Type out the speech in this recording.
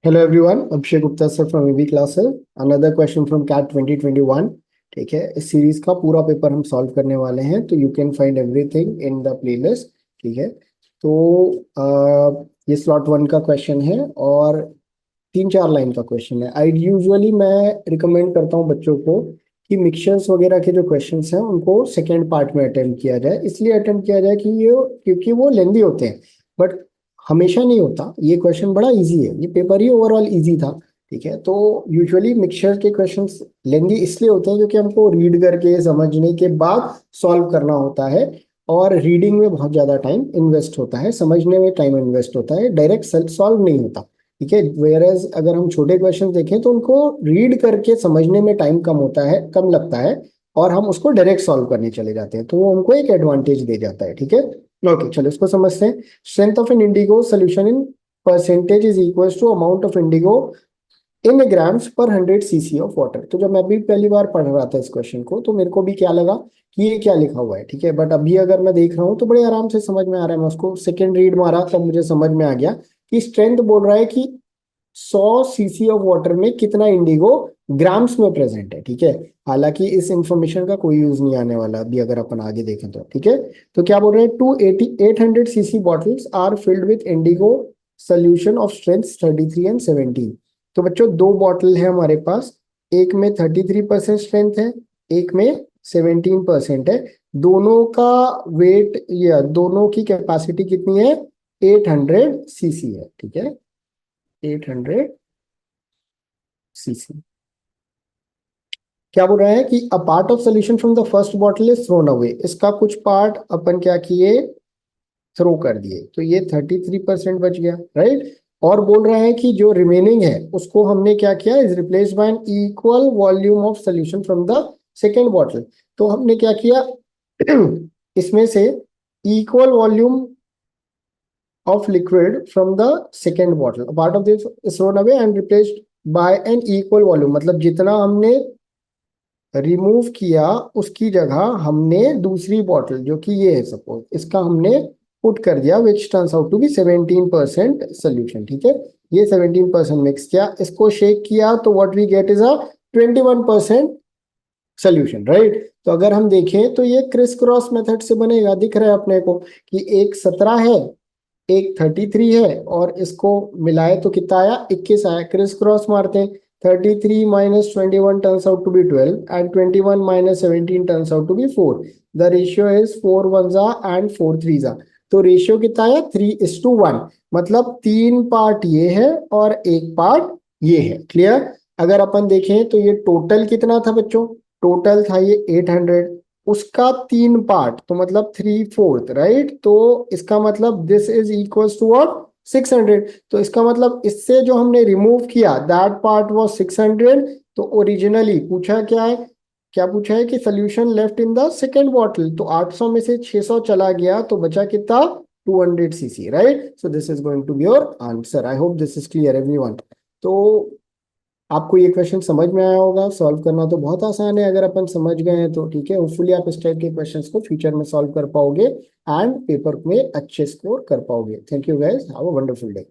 Hello everyone, Abhishek Gupta sir from AB classes. Another question from CAT 2021। ठीक है, इस series का पूरा पेपर हम सॉल्व करने वाले हैं, तो you can find everything in the playlist. ठीक है, तो ये स्लॉट वन का क्वेश्चन है और 3-4 लाइन का क्वेश्चन है। आई यूजुअली मैं रिकमेंड करता हूँ बच्चों को कि मिक्सचर्स वगैरह के जो क्वेश्चंस हैं उनको सेकेंड पार्ट में अटेम्प्ट किया जाए। इसलिए अटेम्प्ट किया जाए कि ये क्योंकि वो लेंदी होते हैं, बट हमेशा नहीं होता। ये क्वेश्चन बड़ा इजी है, ये पेपर ही ओवरऑल इजी था। ठीक है, तो यूजुअली मिक्सचर के क्वेश्चंस लेंदी इसलिए होते हैं क्योंकि हमको रीड करके समझने के बाद सॉल्व करना होता है, और रीडिंग में बहुत ज्यादा टाइम इन्वेस्ट होता है, समझने में टाइम इन्वेस्ट होता है, डायरेक्ट सॉल्व नहीं होता। ठीक है, वेयरएज अगर हम छोटे क्वेश्चन देखें तो उनको रीड करके समझने में टाइम कम होता है, कम लगता है, और हम उसको डायरेक्ट सॉल्व करने चले जाते हैं, तो वो हमको एक एडवांटेज दे जाता है। ठीक है, ओके, चलो इसको समझते हैं। Strength of an indigo solution in percentage is equal to amount of indigo in grams per 100 cc of water. तो जब मैं भी पहली बार पढ़ रहा था इस क्वेश्चन को, तो मेरे को भी क्या लगा कि ये क्या लिखा हुआ है। ठीक है, बट अभी अगर मैं देख रहा हूँ तो बड़े आराम से समझ में आ रहा है। मैं उसको सेकेंड रीड मारा तब मुझे समझ में आ गया कि स्ट्रेंथ बोल रहा है कि 100 cc ऑफ वाटर में कितना इंडिगो ग्राम्स में प्रेजेंट है। ठीक है, हालांकि इस इंफॉर्मेशन का कोई यूज नहीं आने वाला अभी अगर अपन आगे देखें तो। ठीक है, तो क्या बोल रहे हैं, 800 cc bottles are filled with indigo solution of strength 33 and 17। तो बच्चों दो बॉटल है हमारे पास, एक में 33% स्ट्रेंथ है, एक में 17% है। दोनों का वेट या दोनों की कैपेसिटी कितनी है, 800 cc है। ठीक है, 800 cc। क्या बोल रहा है कि a part of solution from the first bottle is thrown away. इसका कुछ पार्ट अपन क्या किए, थ्रो कर दिए, तो ये 33% बच गया, राइट। और बोल रहा है कि जो रिमेनिंग है उसको हमने क्या किया, is replace by an equal volume of solution from the second bottle. तो हमने क्या किया इसमें से equal volume of liquid from the second bottle. A part of this is thrown away and replaced by an equal volume। मतलब जितना हमने remove किया उसकी जगह हमने दूसरी बॉटल जो कि ये है सपोज, इसका हमने पुट कर दिया, which turns out to be 17% solution. ठीक है, ये 17% मिक्स किया, इसको शेक किया, तो what we get is a 21% solution, right. तो अगर हम देखें तो ये क्रिस क्रॉस मेथड से बनेगा। दिख रहा है अपने को कि एक 17 है, एक 33 है, और इसको मिलाए तो कितना आया, 21 आया। क्रिस क्रॉस मारते हैं, 33 minus 21 turns out to be 12 and 21 minus 17 turns out to be 4। The ratio is 4 one जा एंड 4 थ्री जा। तो रेशियो कितना आया, 3:1। मतलब 3 पार्ट ये है और एक पार्ट ये है। क्लियर। अगर अपन देखें तो ये टोटल कितना था बच्चों, टोटल था ये 800, उसका 3 पार्ट तो मतलब 3/4, राइट। तो इसका मतलब this is equal to what, 600। तो इसका मतलब इससे जो हमने रिमूव किया दैट पार्ट वाज 600। तो ओरिजिनली पूछा क्या है, क्या पूछा है कि solution left in the second bottle. तो 800 में से 600 चला गया तो बचा कितना, 200 cc, right. So this is going to be your answer. I hope this is clear everyone. तो आपको ये क्वेश्चन समझ में आया होगा। सॉल्व करना तो बहुत आसान है अगर अपन समझ गए हैं तो। ठीक है, होपफुली आप इस टाइप के क्वेश्चंस को फ्यूचर में सॉल्व कर पाओगे एंड पेपर में अच्छे स्कोर कर पाओगे। Thank you guys, have a wonderful day.